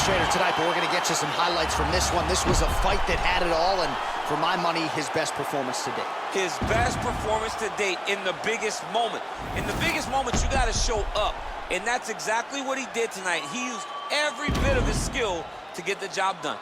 Trader tonight, but we're going to get you some highlights from this one. This was a fight that had it all, and for my money, his best performance to date. His best performance to date in the biggest moment. In the biggest moments, you got to show up, and that's exactly what he did tonight. He used every bit of his skill to get the job done.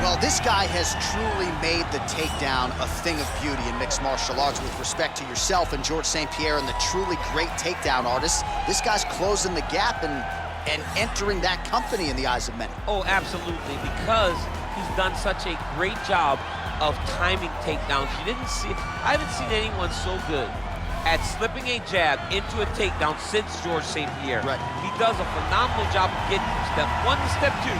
Well, this guy has truly made the takedown a thing of beauty in mixed martial arts. With respect to yourself and George St. Pierre and the truly great takedown artists, this guy's closing the gap and entering that company in the eyes of many. Oh, absolutely, because he's done such a great job of timing takedowns. I haven't seen anyone so good at slipping a jab into a takedown since George St. Pierre. Right. He does a phenomenal job of getting from step one to step two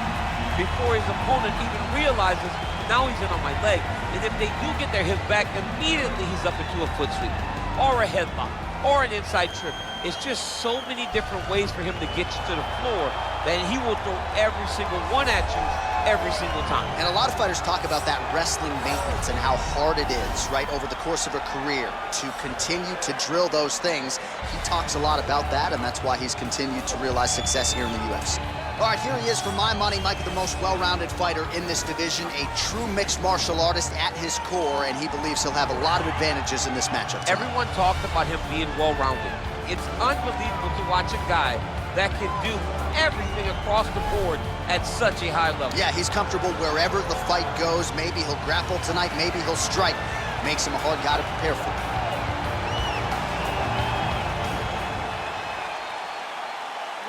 before his opponent even realizes now he's in on my leg. And if they do get their hips back, immediately he's up into a foot sweep or a headlock or an inside trip. It's just so many different ways for him to get you to the floor that he will throw every single one at you every single time. And a lot of fighters talk about that wrestling maintenance and how hard it is, right, over the course of a career to continue to drill those things. He talks a lot about that, and that's why he's continued to realize success here in the UFC. All right, here he is for my money, Mike, the most well-rounded fighter in this division, a true mixed martial artist at his core, and he believes he'll have a lot of advantages in this matchup tonight. Everyone talked about him being well-rounded. It's unbelievable to watch a guy that can do everything across the board at such a high level. Yeah, he's comfortable wherever the fight goes. Maybe he'll grapple tonight, maybe he'll strike. Makes him a hard guy to prepare for.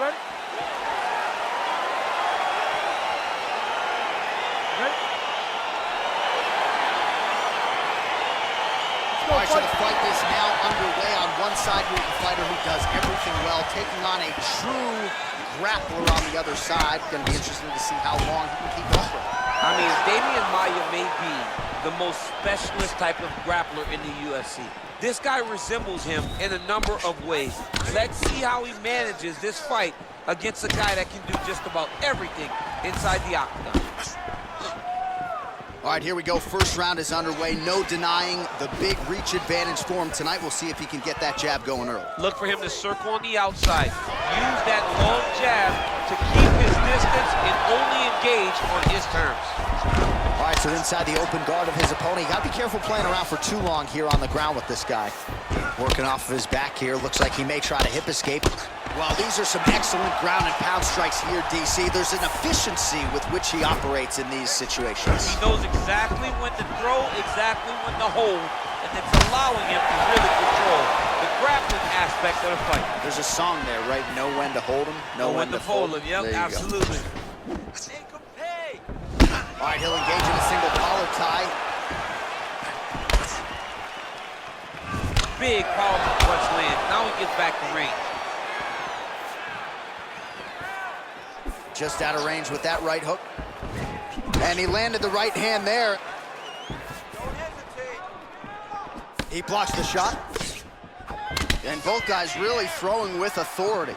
Ready? All right, so the fight is now underway. On one side, we have a fighter who does everything well, taking on a true grappler on the other side. Going to be interesting to see how long he can keep up with. I mean, Damian Maia may be the most specialist type of grappler in the UFC. This guy resembles him in a number of ways. Let's see how he manages this fight against a guy that can do just about everything inside the octagon. All right, here we go. First round is underway. No denying the big reach advantage for him tonight. We'll see if he can get that jab going early. Look for him to circle on the outside. Use that long jab to keep his distance and only engage on his terms. All right, so inside the open guard of his opponent. You got to be careful playing around for too long here on the ground with this guy. Working off of his back here. Looks like he may try to hip escape. Well, these are some excellent ground and pound strikes here, DC. There's an efficiency with which he operates in these situations. He knows exactly when to throw, exactly when to hold, and it's allowing him to really control the grappling aspect of the fight. There's a song there, right? Know when to hold him, know when to fold him. Yep, absolutely. All right, he'll engage in a single collar tie. Big, powerful punch land. Now he gets back to range. Just out of range with that right hook. And he landed the right hand there. He blocks the shot. And both guys really throwing with authority.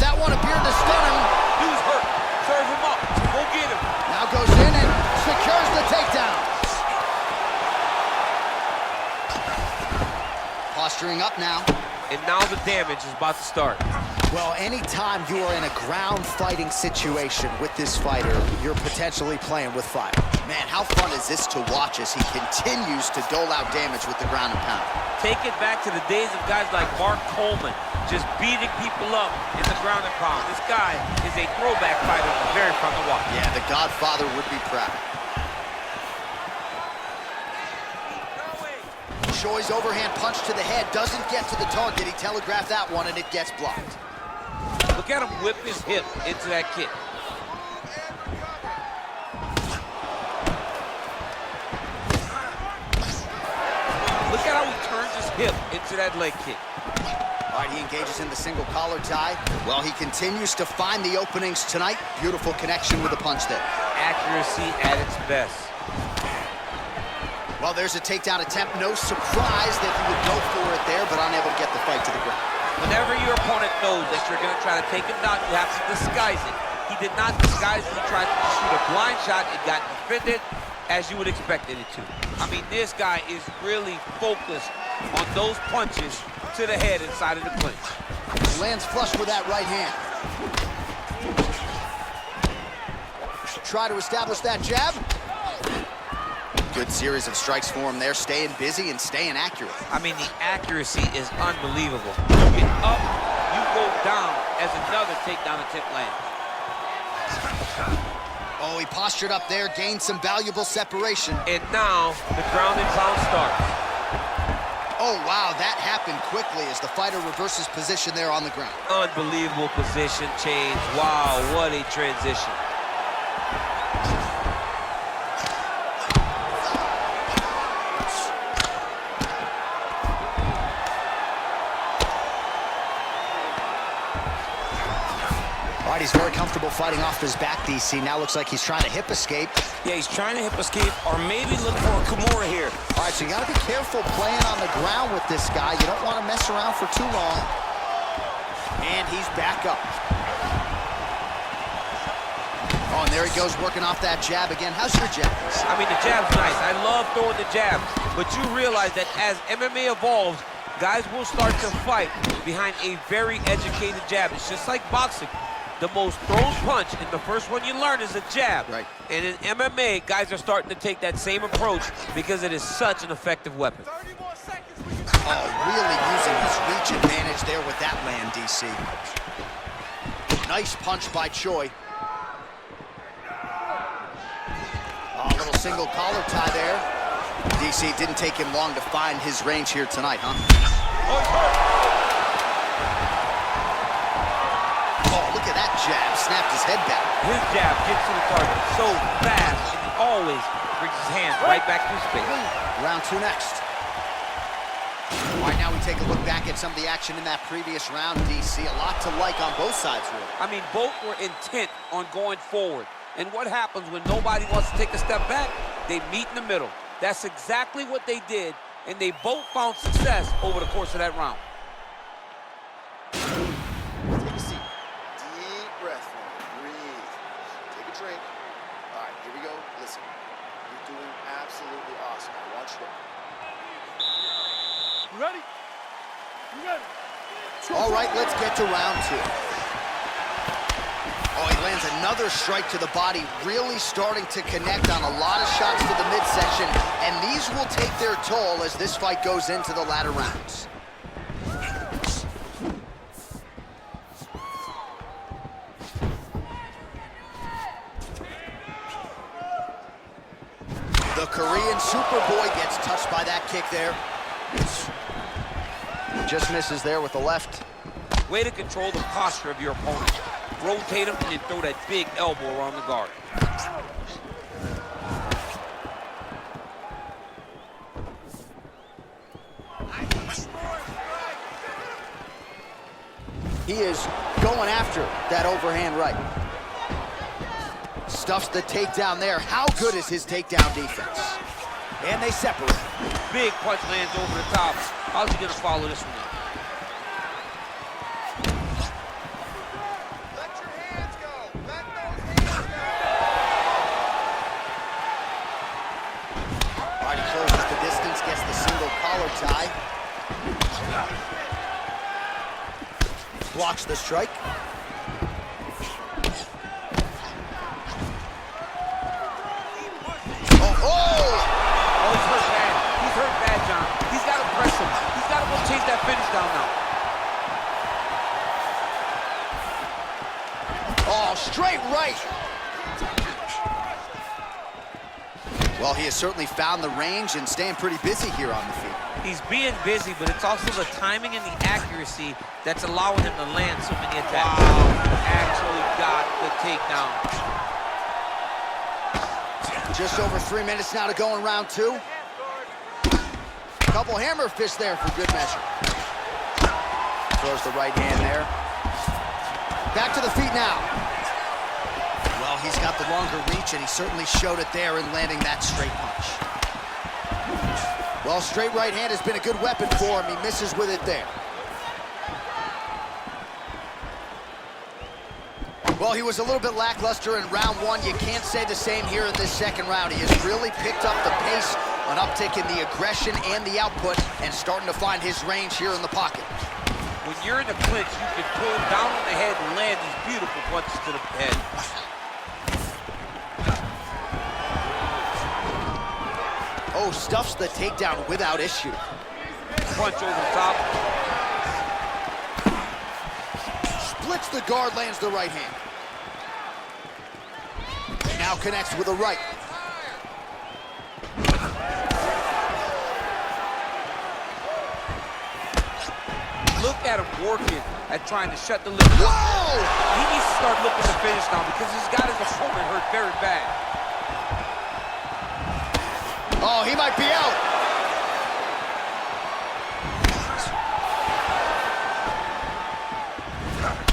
That one appeared to stun him. Dude's hurt. Serve him up. Go get him. Now goes in and secures the takedown. Posturing up now. And now the damage is about to start. Well, anytime you are in a ground fighting situation with this fighter, you're potentially playing with fire. Man, how fun is this to watch as he continues to dole out damage with the ground and pound? Take it back to the days of guys like Mark Coleman, just beating people up in the ground and pound. This guy is a throwback fighter, very fun to watch. Yeah, the Godfather would be proud. Choi's overhand punch to the head doesn't get to the target. He telegraphed that one, and it gets blocked. Look at him whip his hip into that kick. Look at how he turns his hip into that leg kick. All right, he engages in the single collar tie. Well, he continues to find the openings tonight. Beautiful connection with the punch there. Accuracy at its best. Well, there's a takedown attempt. No surprise that he would go for it there, but unable to get the fight to the ground. Whenever your opponent knows that you're going to try to take him down, you have to disguise it. He did not disguise it. He tried to shoot a blind shot. It got defended as you would expect it to. I mean, this guy is really focused on those punches to the head inside of the clinch. Lands flush with that right hand. Try to establish that jab. Good series of strikes for him there, staying busy and staying accurate. I mean, the accuracy is unbelievable. You get up, you go down as another takedown attempt lands. Oh, he postured up there, gained some valuable separation. And now, the ground and pound starts. Oh, wow, that happened quickly as the fighter reverses position there on the ground. Unbelievable position change. Wow, what a transition. All right, he's very comfortable fighting off his back, DC. Now looks like he's trying to hip escape. Yeah, he's trying to hip escape or maybe look for a Kimura here. All right, so you got to be careful playing on the ground with this guy. You don't want to mess around for too long. And he's back up. Oh, and there he goes, working off that jab again. How's your jab? I mean, the jab's nice. I love throwing the jab. But you realize that as MMA evolves, guys will start to fight behind a very educated jab. It's just like boxing. The most thrown punch, and the first one you learn is a jab. Right. And in MMA, guys are starting to take that same approach because it is such an effective weapon. Oh, really using his reach advantage there with that land, DC. Nice punch by Choi. Oh, a little single collar tie there. DC didn't take him long to find his range here tonight, huh? Oh, look at that jab. Snapped his head back. His jab gets to the target so fast, and he always brings his hand right back to his face. Round two next. All right, now we take a look back at some of the action in that previous round, DC. A lot to like on both sides, really. I mean, both were intent on going forward. And what happens when nobody wants to take a step back? They meet in the middle. That's exactly what they did, and they both found success over the course of that round. Take a seat. Deep breath. Breathe. Take a drink. All right, here we go. Listen. You're doing absolutely awesome. I want you to... You ready? You ready? All right, let's get to round two. Oh, he lands another strike to the body, really starting to connect on a lot of shots to the midsection, and these will take their toll as this fight goes into the latter rounds. The Korean Superboy gets touched by that kick there. Just misses there with the left. Way to control the posture of your opponent. Rotate him and then throw that big elbow around the guard. He is going after that overhand right. Stuffs the takedown there. How good is his takedown defense? And they separate. Big punch lands over the top. How's he gonna follow this one up? Let your hands go. Let those hands go. All right, he closes the distance, gets the single collar tie. Blocks the strike. Oh, he's hurt bad. He's hurt bad, John. He's got to press him. He's got to go chase that finish down now. Oh, straight right. Well, he has certainly found the range and staying pretty busy here on the feet. He's being busy, but it's also the timing and the accuracy that's allowing him to land so many attacks. Wow. Actually got the takedown. Just over 3 minutes now to go in round two. Couple hammer fists there for good measure. Throws the right hand there. Back to the feet now. Well, he's got the longer reach, and he certainly showed it there in landing that straight punch. Well, straight right hand has been a good weapon for him. He misses with it there. Well, he was a little bit lackluster in round one. You can't say the same here in this second round. He has really picked up the pace, an uptick in the aggression and the output, and starting to find his range here in the pocket. When you're in the clinch, you can pull him down on the head and land these beautiful punches to the head. Oh, stuffs the takedown without issue. Punch over the top. Splits the guard, lands the right hand. Now connects with a right. Look at him working at trying to shut the lips. Whoa! He needs to start looking to finish now because he's got his opponent hurt very bad. Oh, he might be out.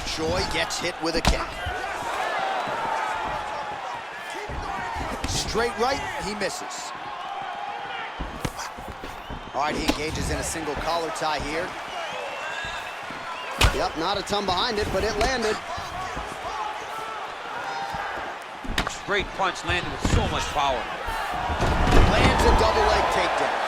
Choi gets hit with a kick. Straight right, he misses. All right, he engages in a single collar tie here. Yep, not a ton behind it, but it landed. Great punch landed with so much power. Lands a double leg takedown.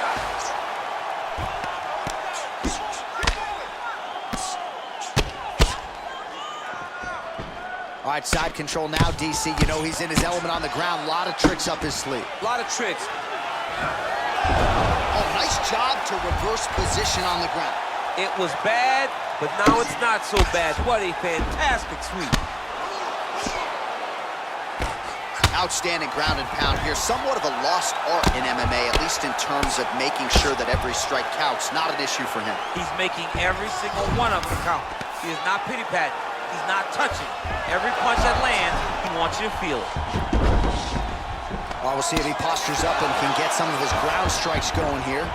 All right, side control now, DC. You know he's in his element on the ground. A lot of tricks up his sleeve. A lot of tricks. Oh, nice job to reverse position on the ground. It was bad, but now it's not so bad. What a fantastic sweep. Outstanding ground and pound here. Somewhat of a lost art in MMA, at least in terms of making sure that every strike counts. Not an issue for him. He's making every single one of them count. He is not pity-patting. He's not touching. Every punch that lands, he wants you to feel it. Well, we'll see if he postures up and can get some of his ground strikes going here.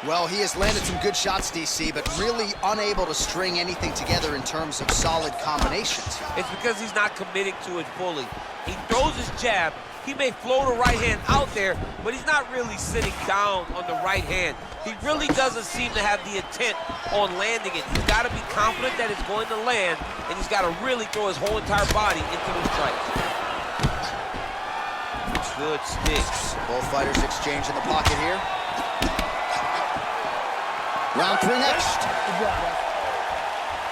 Well, he has landed some good shots, DC, but really unable to string anything together in terms of solid combinations. It's because he's not committing to it fully. He throws his jab. He may float a right hand out there, but he's not really sitting down on the right hand. He really doesn't seem to have the intent on landing it. He's got to be confident that it's going to land, and he's got to really throw his whole entire body into the strike. Good sticks. Both fighters exchange in the pocket here. Round three next.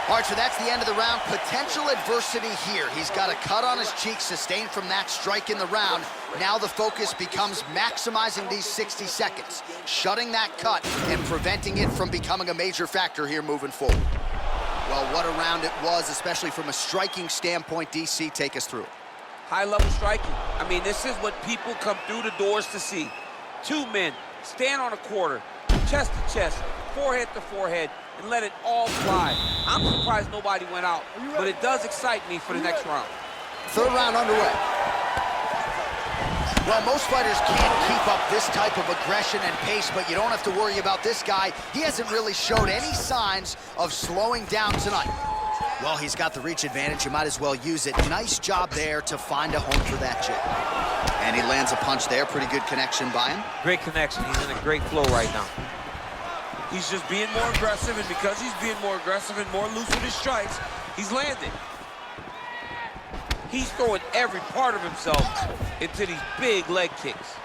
All right, so that's the end of the round. Potential adversity here. He's got a cut on his cheek sustained from that strike in the round. Now the focus becomes maximizing these 60 seconds, shutting that cut and preventing it from becoming a major factor here moving forward. Well, what a round it was, especially from a striking standpoint. DC, take us through it. High-level striking. I mean, this is what people come through the doors to see. Two men stand on a quarter, chest to chest, forehead to forehead, and let it all fly. I'm surprised nobody went out, but it does excite me for the next round. Third round underway. Well, most fighters can't keep up this type of aggression and pace, but you don't have to worry about this guy. He hasn't really showed any signs of slowing down tonight. Well, he's got the reach advantage. You might as well use it. Nice job there to find a home for that jab. And he lands a punch there. Pretty good connection by him. Great connection. He's in a great flow right now. He's just being more aggressive, and because he's being more aggressive and more loose with his strikes, he's landing. He's throwing every part of himself into these big leg kicks.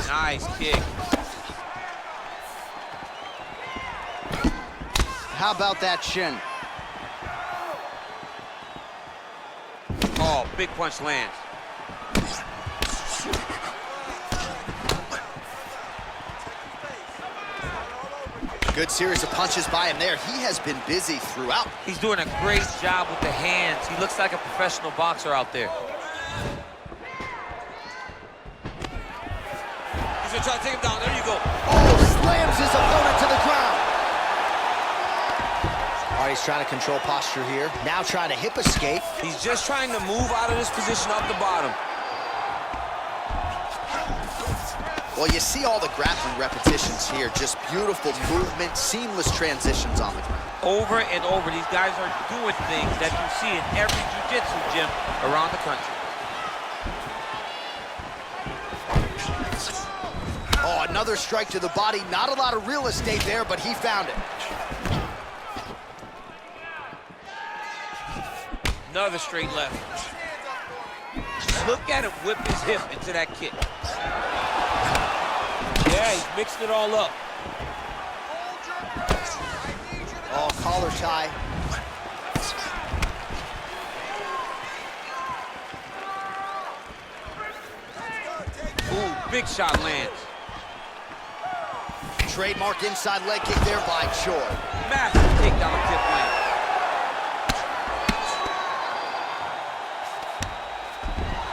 Nice kick. How about that shin? Oh, big punch lands. Good series of punches by him there. He has been busy throughout. He's doing a great job with the hands. He looks like a professional boxer out there. He's gonna try to take him down. There you go. Oh, slams his opponent to the ground. All right, he's trying to control posture here. Now trying to hip escape. He's just trying to move out of this position off the bottom. Well, you see all the grappling repetitions here. Just beautiful movement, seamless transitions on the ground. Over and over, these guys are doing things that you see in every jiu-jitsu gym around the country. Oh, Another strike to the body. Not a lot of real estate there, but he found it. Another straight left. Look at him whip his hip into that kick. Yeah, he's mixed it all up. Oh, collar tie. Ooh, big shot lands. Trademark inside leg kick there by Choi. Massive takedown tip land.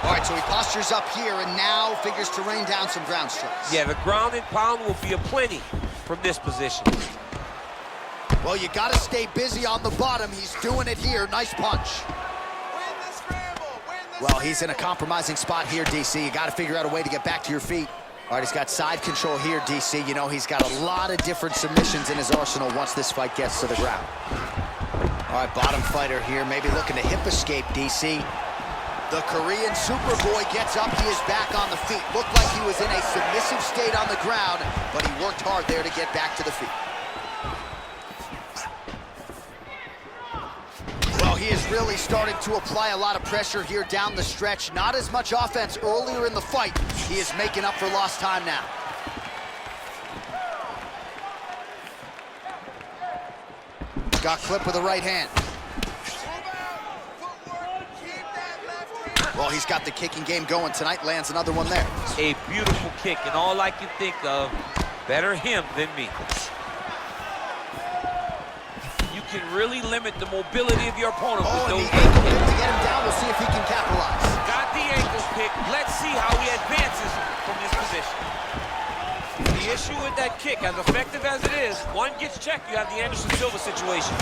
All right, so he postures up here and now figures to rain down some ground strikes. Yeah, the ground and pound will be aplenty from this position. Well, you got to stay busy on the bottom. He's doing it here. Nice punch. Well, he's in a compromising spot here, DC. You got to figure out a way to get back to your feet. All right, he's got side control here, DC. You know, he's got a lot of different submissions in his arsenal once this fight gets to the ground. All right, bottom fighter here, maybe looking to hip escape, DC. The Korean Superboy gets up. He is back on the feet. Looked like he was in a submissive state on the ground, but he worked hard there to get back to the feet. Well, he is really starting to apply a lot of pressure here down the stretch. Not as much offense earlier in the fight. He is making up for lost time now. Got clipped with the right hand. Well, he's got the kicking game going tonight. Lands another one there. A beautiful kick, and all I can think of, better him than me. You can really limit the mobility of your opponent with those the ankle kick to get him down. We'll see if he can capitalize. Got the ankle kick. Let's see how he advances from this position. The issue with that kick, as effective as it is, one gets checked, you have the Anderson Silva situation.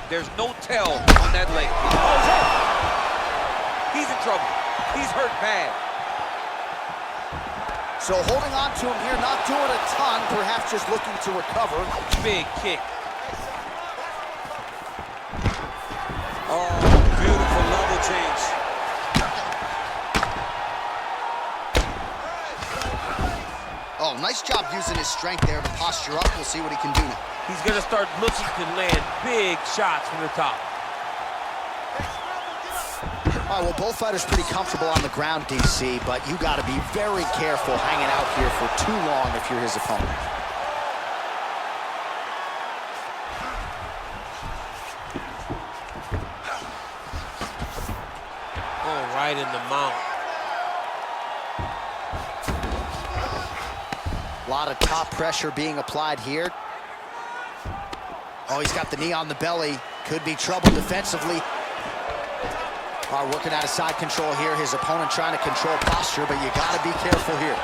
There's no tell on that leg kick. Oh, he's in trouble. He's hurt bad. So holding on to him here, not doing a ton, perhaps just looking to recover. Big kick. Oh, beautiful level change. Oh, nice job using his strength there to posture up. We'll see what he can do now. He's gonna start looking to land big shots from the top. All right, well, both fighters pretty comfortable on the ground, DC, but you got to be very careful hanging out here for too long if you're his opponent. Oh, right in the mount. A lot of top pressure being applied here. Oh, he's got the knee on the belly. Could be trouble defensively. Working out of side control here. His opponent trying to control posture, but you got to be careful here.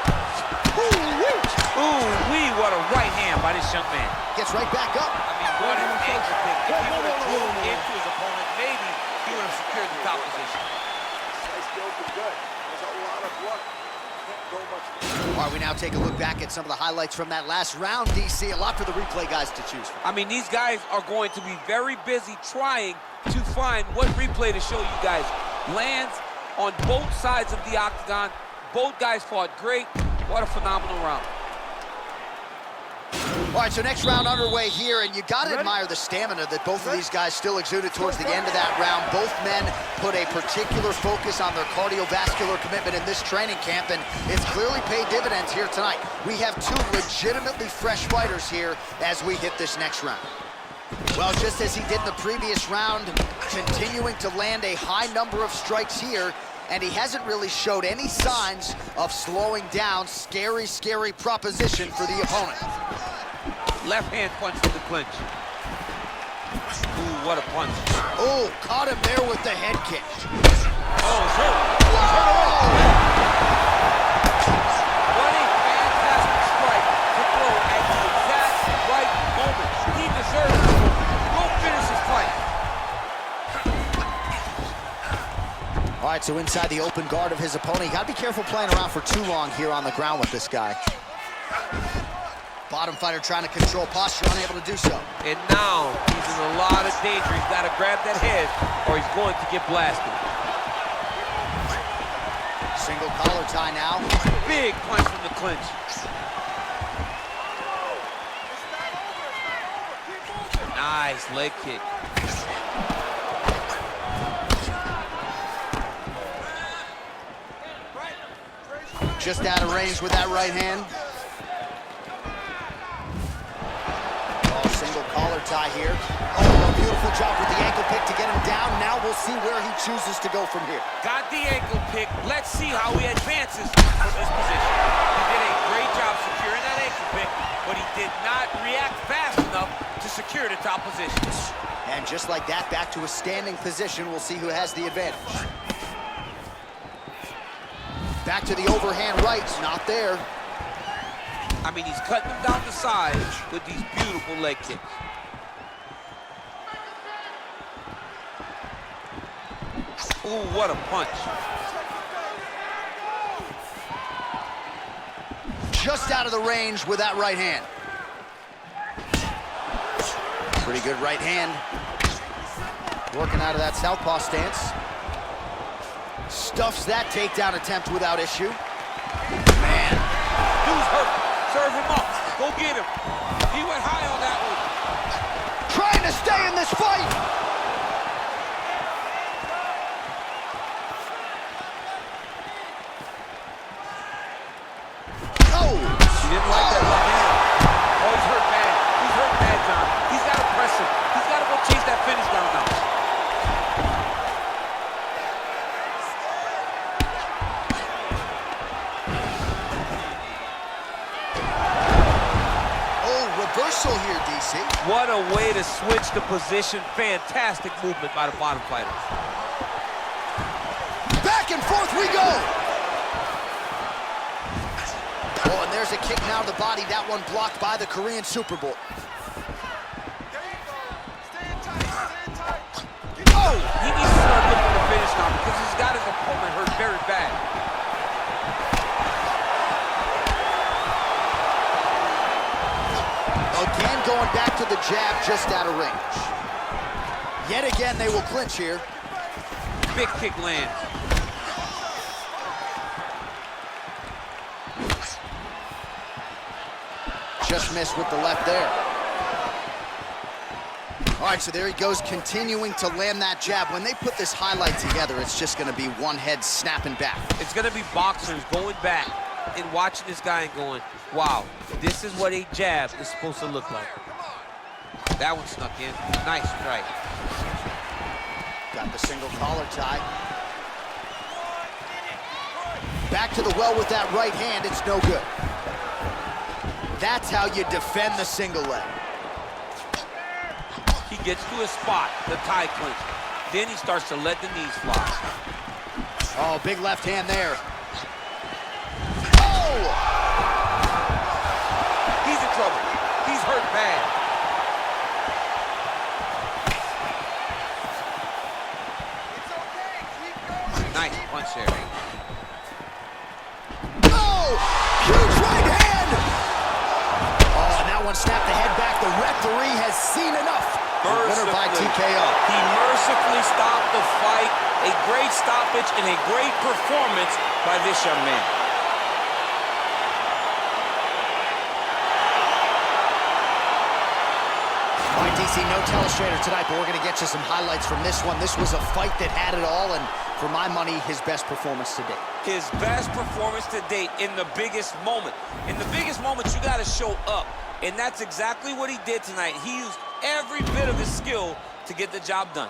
Ooh-wee, what a right hand by this young man. Gets right back up. I mean, what an ankle pick. If he would have drilled into his opponent, maybe he would have secured the top position. Nice joke is good. There's a lot of blood. Can't go much more. All right, we now take a look back at some of the highlights from that last round, DC. A lot for the replay guys to choose from. I mean, these guys are going to be very busy trying to find what replay to show you guys. Lands on both sides of the octagon. Both guys fought great. What a phenomenal round. All right, so next round underway here, and you got to admire the stamina that both of these guys still exuded towards the end of that round. Both men put a particular focus on their cardiovascular commitment in this training camp, and it's clearly paid dividends here tonight. We have two legitimately fresh fighters here as we hit this next round. Well, just as he did in the previous round, continuing to land a high number of strikes here, and he hasn't really showed any signs of slowing down. Scary, scary proposition for the opponent. Left hand punch to the clinch. Ooh, what a punch. Oh, caught him there with the head kick. Oh, sure. What a fantastic strike to throw at the exact right moment. He deserves it. Go finish his fight. All right, so inside the open guard of his opponent. You got to be careful playing around for too long here on the ground with this guy. Bottom fighter trying to control posture, unable to do so. And now he's in a lot of danger. He's got to grab that head or he's going to get blasted. Single collar tie now. Big punch from the clinch. Nice leg kick. Just out of range with that right hand. Oh, single collar tie here. Oh, beautiful job with the ankle pick to get him down. Now we'll see where he chooses to go from here. Got the ankle pick. Let's see how he advances from this position. He did a great job securing that ankle pick, but he did not react fast enough to secure the top position. And just like that, back to a standing position. We'll see who has the advantage. Back to the overhand right, not there. I mean, he's cutting him down the side with these beautiful leg kicks. Ooh, what a punch. Just out of the range with that right hand. Pretty good right hand. Working out of that southpaw stance. Stuffs that takedown attempt without issue. Man. Dude's hurt. Serve him up. Go get him. He went high on that one. Trying to stay in this fight. Oh! He didn't like that left hand. Oh, he's hurt bad. He's hurt bad, John. He's got to press him. He's got to go chase that finish down now. Reversal here, DC. What a way to switch the position. Fantastic movement by the bottom fighter. Back and forth we go. Oh, and there's a kick now to the body. That one blocked by the Korean Super Bowl. Oh! He needs to start looking to finish now because he's got his opponent hurt very bad. Again, going back to the jab, just out of range. Yet again, they will clinch here. Big kick lands. Just missed with the left there. All right, so there he goes, continuing to land that jab. When they put this highlight together, it's just going to be one head snapping back. It's going to be boxers going back and watching this guy and going, wow, this is what a jab is supposed to look like. That one snuck in. Nice strike. Got the single collar tie. Back to the well with that right hand. It's no good. That's how you defend the single leg. He gets to a spot, the tie clinch. Then he starts to let the knees fly. Oh, big left hand there. He's in trouble. He's hurt bad. Nice punch there. Oh! Huge right hand! Oh, and that one snapped the head back. The referee has seen enough. Winner by TKO. He mercifully stopped the fight. A great stoppage and a great performance by this young man. All right, DC, no telestrator tonight, but we're going to get you some highlights from this one. This was a fight that had it all, and for my money, his best performance to date. His best performance to date in the biggest moment. In the biggest moments, you got to show up, and that's exactly what he did tonight. He used every bit of his skill to get the job done.